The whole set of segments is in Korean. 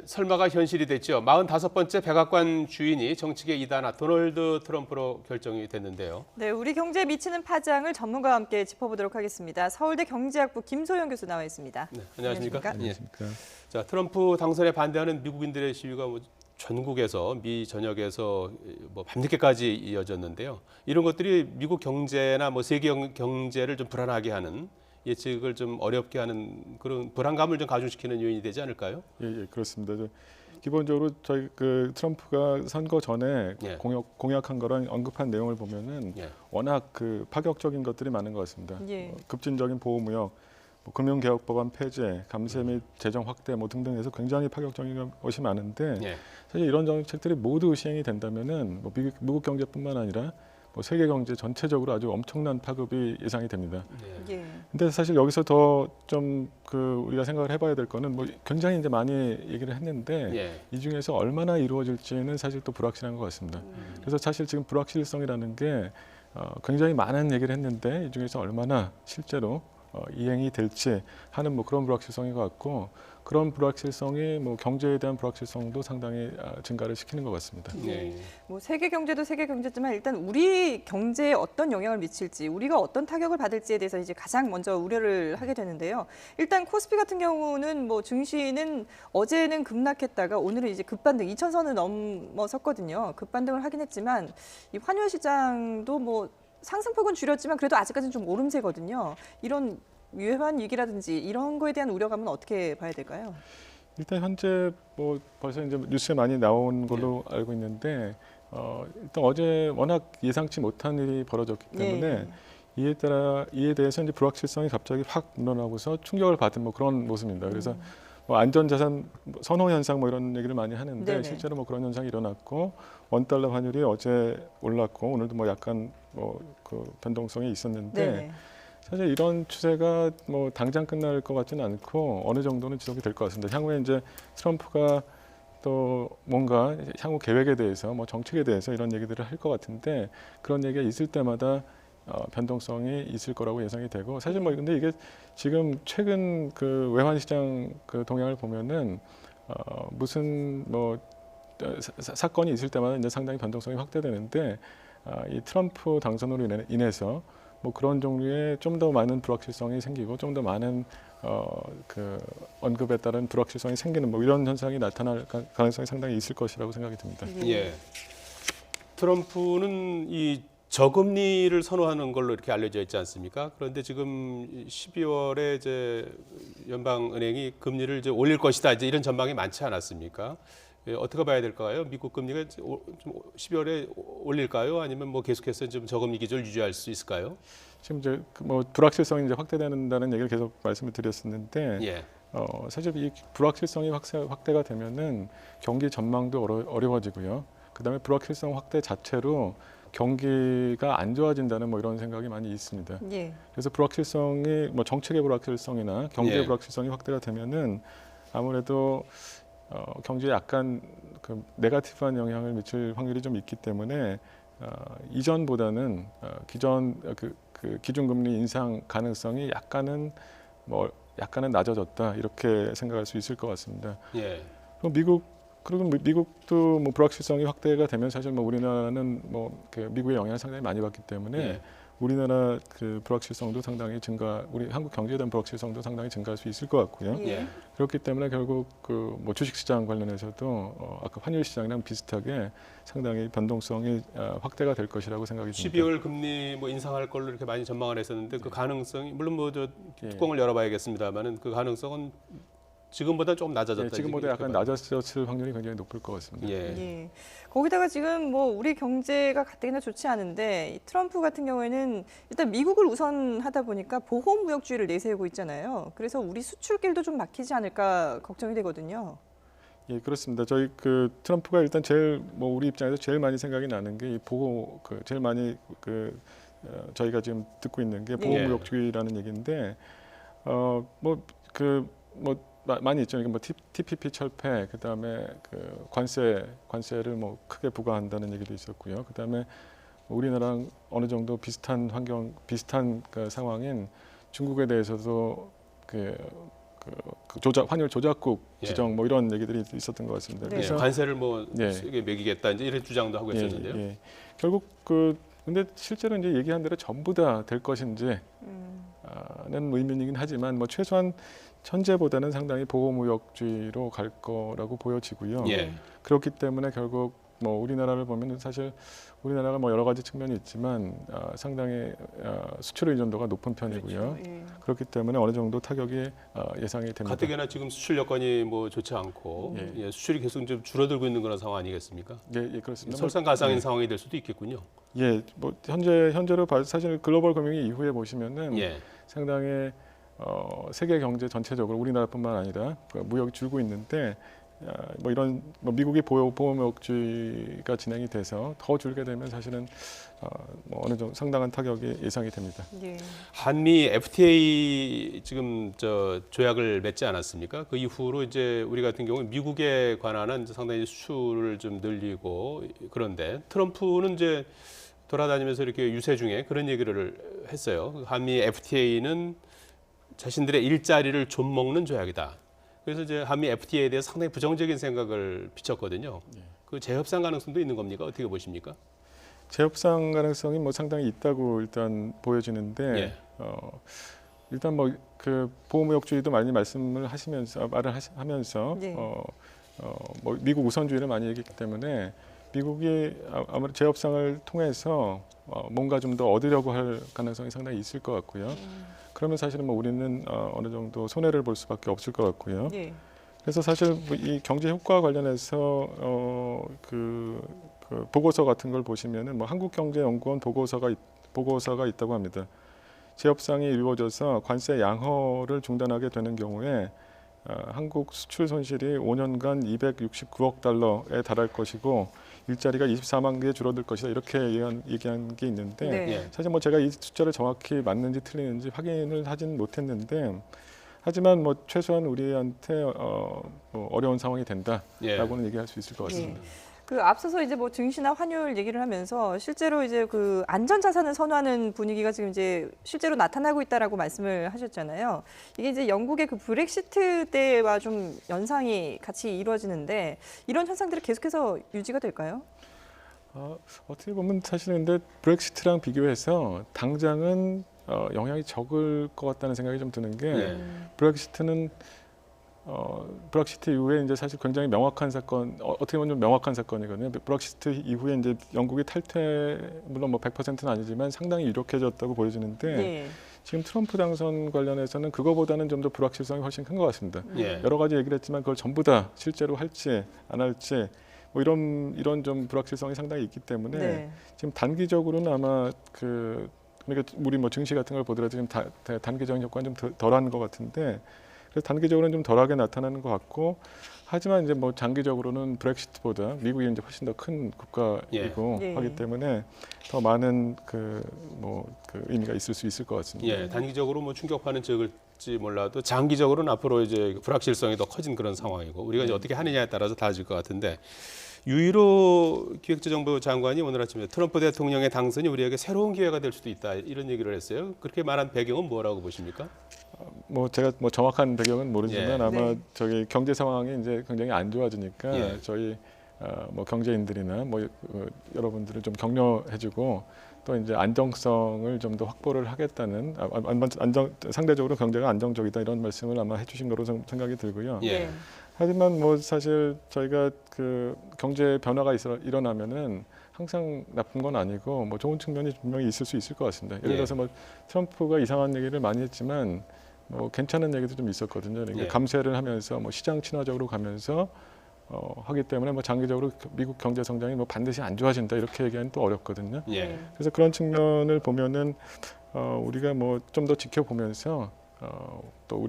설마가 현실이 됐죠. 45번째 백악관 주인이 정치계 이단아 도널드 트럼프로 결정이 됐는데요. 네, 우리 경제에 미치는 파장을 전문가와 함께 짚어보도록 하겠습니다. 서울대 경제학부 김소영 교수 나와 있습니다. 네, 안녕하십니까? 안녕하십니까? 자, 트럼프 당선에 반대하는 미국인들의 시위가 전국에서 미 전역에서 밤늦게까지 이어졌는데요. 이런 것들이 미국 경제나 세계 경제를 좀 불안하게 하는, 예측을 좀 어렵게 하는 그런 불안감을 좀 가중시키는 요인이 되지 않을까요? 예, 그렇습니다. 기본적으로 저희 트럼프가 선거 전에 예. 공약한 거랑 언급한 내용을 보면은 예. 워낙 파격적인 것들이 많은 것 같습니다. 예. 급진적인 보호무역, 금융개혁법안 폐지, 감세 및 재정 확대 등등해서 굉장히 파격적인 것이 많은데 예. 사실 이런 정책들이 모두 시행이 된다면은 미국 경제뿐만 아니라 세계 경제 전체적으로 아주 엄청난 파급이 예상이 됩니다. 예. 근데 사실 여기서 더 좀 우리가 생각을 해봐야 될 거는 굉장히 이제 많이 얘기를 했는데 예. 이 중에서 얼마나 이루어질지는 사실 또 불확실한 것 같습니다. 그래서 사실 지금 불확실성이라는 게 굉장히 많은 얘기를 했는데 이 중에서 얼마나 실제로 이행이 될지 하는 그런 불확실성인 것 같고, 그런 불확실성이 경제에 대한 불확실성도 상당히 증가를 시키는 것 같습니다. 네. 세계 경제도 세계 경제지만 일단 우리 경제에 어떤 영향을 미칠지, 우리가 어떤 타격을 받을지에 대해서 이제 가장 먼저 우려를 하게 되는데요. 일단 코스피 같은 경우는 증시는 어제는 급락했다가 오늘은 이제 급반등, 2,000선을 넘어섰거든요. 급반등을 하긴 했지만 이 환율 시장도 상승폭은 줄였지만 그래도 아직까지는 좀 오름세거든요. 이런 유효한 위기라든지 이런 거에 대한 우려감은 어떻게 봐야 될까요? 일단 현재 벌써 이제 뉴스에 많이 나온 걸로 알고 있는데 일단 어제 워낙 예상치 못한 일이 벌어졌기 때문에 이에 대해서 이제 불확실성이 갑자기 확 늘어나고서 충격을 받은 그런 모습입니다. 그래서 안전자산 선호 현상 이런 얘기를 많이 하는데 네네. 실제로 그런 현상이 일어났고, 원달러 환율이 어제 올랐고 오늘도 약간 변동성이 있었는데 네네. 사실 이런 추세가 당장 끝날 것 같지는 않고 어느 정도는 지속이 될 것 같습니다. 향후에 이제 트럼프가 또 뭔가 향후 계획에 대해서 정책에 대해서 이런 얘기들을 할 것 같은데, 그런 얘기가 있을 때마다 변동성이 있을 거라고 예상이 되고, 사실 근데 이게 지금 최근 외환 시장 동향을 보면은 무슨 사건이 있을 때마다 이제 상당히 변동성이 확대되는데, 이 트럼프 당선으로 인해서 그런 종류의 좀 더 많은 불확실성이 생기고 좀 더 많은 언급에 따른 불확실성이 생기는 이런 현상이 나타날 가능성이 상당히 있을 것이라고 생각이 듭니다. 예. 트럼프는 이 저금리를 선호하는 걸로 이렇게 알려져 있지 않습니까? 그런데 지금 12월에 이제 연방은행이 금리를 이제 올릴 것이다, 이제 이런 전망이 많지 않았습니까? 예, 어떻게 봐야 될까요? 미국 금리가 좀 12월에 올릴까요? 아니면 계속해서 좀 저금리 기조를 유지할 수 있을까요? 지금 이제 불확실성이 이제 확대된다는 얘기를 계속 말씀을 드렸었는데, 예. 사실 이 불확실성이 확대가 되면은 경기 전망도 어려워지고요. 그다음에 불확실성 확대 자체로 경기가 안 좋아진다는 이런 생각이 많이 있습니다. 예. 그래서 불확실성이 정책의 불확실성이나 경제의 예. 불확실성이 확대가 되면은 아무래도 경제에 약간 네거티브한 영향을 미칠 확률이 좀 있기 때문에 이전보다는 기존 기준금리 인상 가능성이 약간은 낮아졌다, 이렇게 생각할 수 있을 것 같습니다. 예. 그리고 미국도 불확실성이 확대가 되면 사실 우리나라는 미국의 영향을 상당히 많이 받기 때문에 예. 우리나라 불확실성도 상당히 우리 한국 경제에 대한 불확실성도 상당히 증가할 수 있을 것 같고요. 예. 그렇기 때문에 결국 주식시장 관련해서도 아까 환율 시장이랑 비슷하게 상당히 변동성이 확대가 될 것이라고 생각이 듭니다. 12월 금리 인상할 걸로 이렇게 많이 전망을 했었는데 그 가능성이, 물론 뚜껑을 열어봐야겠습니다만은 그 가능성은 지금보다 조금 낮아졌다. 지금보다 약간 낮아졌을 확률이 굉장히 높을 것 같습니다. 예. 예. 거기다가 지금 우리 경제가 가뜩이나 좋지 않은데 이 트럼프 같은 경우에는 일단 미국을 우선하다 보니까 보호무역주의를 내세우고 있잖아요. 그래서 우리 수출길도 좀 막히지 않을까 걱정이 되거든요. 예, 그렇습니다. 저희 트럼프가 일단 제일 우리 입장에서 제일 많이 생각이 나는 게 이 제일 많이 저희가 지금 듣고 있는 게 보호무역주의라는 얘기인데, 많이 있죠. 이게 TPP 철폐, 그다음에 관세를 크게 부과한다는 얘기도 있었고요. 그다음에 우리나라랑 어느 정도 비슷한 상황인 중국에 대해서도 그 조작 환율 조작국 예. 지정 뭐 이런 얘기들이 있었던 것 같습니다. 네. 예, 관세를 뭐 예. 세게 매기겠다 이제 이런 주장도 하고 있었는데요. 예. 결국 근데 실제로 이제 얘기한 대로 전부 다 될 것인지 는 의문이긴 하지만 뭐 최소한 현재보다는 상당히 보호무역주의로 갈 거라고 보여지고요. 예. 그렇기 때문에 결국 뭐 우리나라를 보면은 사실 우리나라가 뭐 여러 가지 측면이 있지만 상당히 수출 의존도가 높은 편이고요. 그렇죠. 예. 그렇기 때문에 어느 정도 타격이 예상이 됩니다. 가뜩이나 지금 수출 여건이 뭐 좋지 않고 예, 수출이 계속 좀 줄어들고 있는 그런 상황 아니겠습니까? 예, 그렇습니다. 설상가상인 상황이 될 수도 있겠군요. 예, 뭐 현재로 사실 글로벌 금융위 이후에 보시면은 예. 상당히 세계 경제 전체적으로 우리나라뿐만 아니라 무역이 줄고 있는데 뭐 이런 뭐 미국의 보호무역주의가 진행이 돼서 더 줄게 되면 사실은 뭐 어느 정도 상당한 타격이 예상이 됩니다. 예. 한미 FTA 지금 조약을 맺지 않았습니까? 그 이후로 이제 우리 같은 경우는 미국에 관한 상당히 수출을 좀 늘리고 그런데 트럼프는 이제 돌아다니면서 이렇게 유세 중에 그런 얘기를 했어요. 한미 FTA는 자신들의 일자리를 좀 먹는 조약이다. 그래서 이제 한미 FTA에 대해서 상당히 부정적인 생각을 비췄거든요. 그 재협상 가능성도 있는 겁니까? 어떻게 보십니까? 재협상 가능성이 뭐 상당히 있다고 일단 보여지는데 예. 일단 뭐 그 보호무역주의도 많이 말씀을 하면서 네. 뭐 미국 우선주의를 많이 얘기했기 때문에 미국이 아무래도 재협상을 통해서 뭔가 좀 더 얻으려고 할 가능성이 상당히 있을 것 같고요. 그러면 사실은 뭐 우리는 어느 정도 손해를 볼 수밖에 없을 것 같고요. 예. 그래서 사실 이 경제 효과 관련해서 그 보고서 같은 걸 보시면은 뭐 한국경제연구원 보고서가 있다고 합니다. 재협상이 이루어져서 관세 양호를 중단하게 되는 경우에 한국 수출 손실이 5년간 269억 달러에 달할 것이고 일자리가 24만 개 줄어들 것이다 이렇게 얘기한 게 있는데 네. 예. 사실 뭐 제가 이 숫자를 정확히 맞는지 틀리는지 확인을 하진 못했는데 하지만 뭐 최소한 우리한테 뭐 어려운 상황이 된다라고는 얘기할 수 있을 것 같습니다. 그 앞서서 이제 뭐 증시나 환율 얘기를 하면서 실제로 이제 그 안전 자산을 선호하는 분위기가 지금 이제 실제로 나타나고 있다라고 말씀을 하셨잖아요. 이게 이제 영국의 그 브렉시트 때와 좀 연상이 같이 이루어지는데 이런 현상들이 계속해서 유지가 될까요? 어떻게 보면 사실은 근데 브렉시트랑 비교해서 당장은 영향이 적을 것 같다는 생각이 좀 드는 게 예. 브렉시트는 브렉시트 이후에 이제 사실 굉장히 명확한 사건, 어떻게 보면 좀 명확한 사건이거든요. 브렉시트 이후에 이제 영국이 탈퇴, 물론 뭐 100%는 아니지만 상당히 유력해졌다고 보여지는데 네. 지금 트럼프 당선 관련해서는 그거보다는 좀 더 불확실성이 훨씬 큰 것 같습니다. 예. 여러 가지 얘기를 했지만 그걸 전부 다 실제로 할지 안 할지 뭐 이런 좀 불확실성이 상당히 있기 때문에 네. 지금 단기적으로는 아마 그러니까 우리 뭐 증시 같은 걸 보더라도 지금 단기적인 효과는 좀 덜한 것 같은데 그래서 단기적으로는 좀 덜하게 나타나는 것 같고 하지만 이제 뭐 장기적으로는 브렉시트보다 미국이 이제 훨씬 더 큰 국가이고 예. 하기 때문에 더 많은 그 의미가 있을 수 있을 것 같습니다. 예, 단기적으로 뭐 충격파는 적을지 몰라도 장기적으로는 앞으로 이제 불확실성이 더 커진 그런 상황이고 우리가 이제 어떻게 하느냐에 따라서 달라질 것 같은데 유일호 기획재정부 장관이 오늘 아침에 트럼프 대통령의 당선이 우리에게 새로운 기회가 될 수도 있다 이런 얘기를 했어요. 그렇게 말한 배경은 뭐라고 보십니까? 뭐 제가 뭐 정확한 배경은 모르지만 예. 아마 네. 저기 경제 상황이 이제 굉장히 안 좋아지니까 예. 저희 뭐 경제인들이나 뭐 여러분들을 좀 격려해주고 또 이제 안정성을 좀 더 확보를 하겠다는 상대적으로 경제가 안정적이다 이런 말씀을 아마 해주신 거로 생각이 들고요. 예. 네. 하지만 뭐 사실 저희가 그 경제 변화가 일어나면은 항상 나쁜 건 아니고 뭐 좋은 측면이 분명히 있을 수 있을 것 같습니다. 예를 예. 들어서 뭐 트럼프가 이상한 얘기를 많이 했지만 뭐 괜찮은 얘기도 좀 있었거든요. 그러니까 예. 감세를 하면서 뭐 시장 친화적으로 가면서 하기 때문에 뭐 장기적으로 미국 경제 성장이 뭐 반드시 안 좋아진다 이렇게 얘기하는 또 어렵거든요. 예. 그래서 그런 측면을 보면은 우리가 뭐 좀 더 지켜보면서 또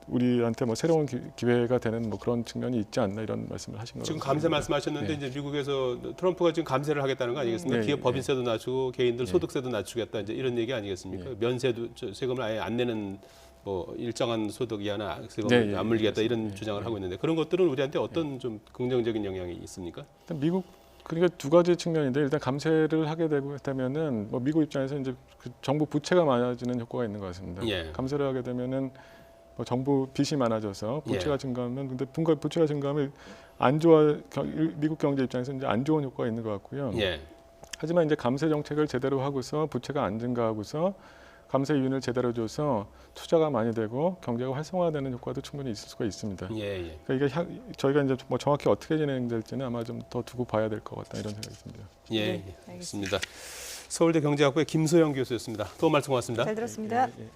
우리한테 뭐 새로운 기회가 되는 뭐 그런 측면이 있지 않나 이런 말씀을 하신 거죠. 지금 감세 말씀하셨는데 네. 이제 미국에서 트럼프가 지금 감세를 하겠다는 거 아니겠습니까? 네, 기업 네. 법인세도 낮추고 개인들 네. 소득세도 낮추겠다 이제 이런 얘기 아니겠습니까? 네. 면세도 세금을 아예 안 내는 뭐 일정한 소득 이하나 세금을 네, 안 물리겠다 이런 맞습니다. 주장을 네. 하고 있는데 그런 것들은 우리한테 어떤 좀 긍정적인 영향이 있습니까? 일단 미국 그러니까 두 가지 측면인데 일단 감세를 하게 되면은 뭐 미국 입장에서 이제 그 정부 부채가 많아지는 효과가 있는 것 같습니다. 예. 감세를 하게 되면은 뭐 정부 빚이 많아져서 부채가 예. 증가하면 근데 부채가 증가하면 안 좋아 미국 경제 입장에서 이제 안 좋은 효과가 있는 것 같고요. 예. 하지만 이제 감세 정책을 제대로 하고서 부채가 안 증가하고서 감세 유인을 제대로 줘서 투자가 많이 되고 경제가 활성화되는 효과도 충분히 있을 수가 있습니다. 예, 예. 그러니까 이게 저희가 이제 뭐 정확히 어떻게 진행될지는 아마 좀 더 두고 봐야 될 것 같다 이런 생각이 듭니다. 예, 네, 예. 알겠습니다. 서울대 경제학부의 김소영 교수였습니다. 도움 말씀 고맙습니다. 잘 들었습니다. 예, 예.